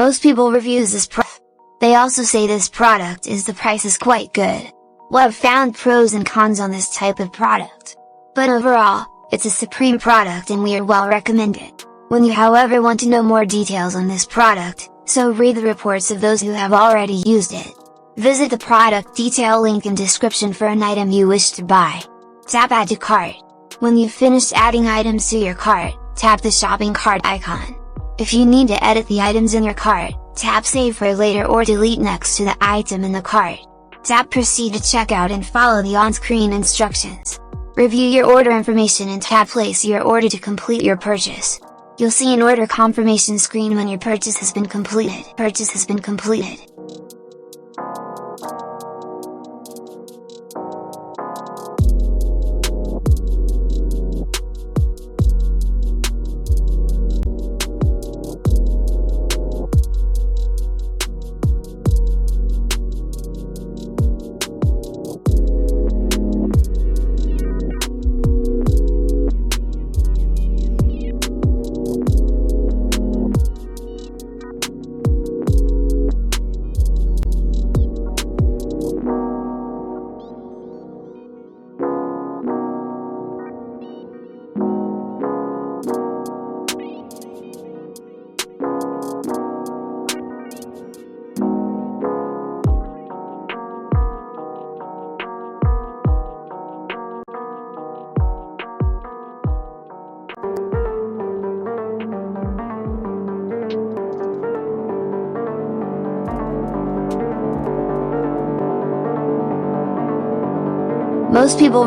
Most people reviews this product. They also say this product is the price is quite good. Well, I've found pros and cons on this type of product. But overall, it's a supreme product and we are well recommended. When you however want to know more details on this product, so read the reports of those who have already used it. Visit the product detail link in description for an item you wish to buy. Tap Add to Cart. When you've finished adding items to your cart, tap the shopping cart icon. If you need to edit the items in your cart, tap Save for later or delete next to the item in the cart. Tap Proceed to checkout and follow the on-screen instructions. Review your order information and tap Place your order to complete your purchase. You'll see an order confirmation screen when your purchase has been completed. Most people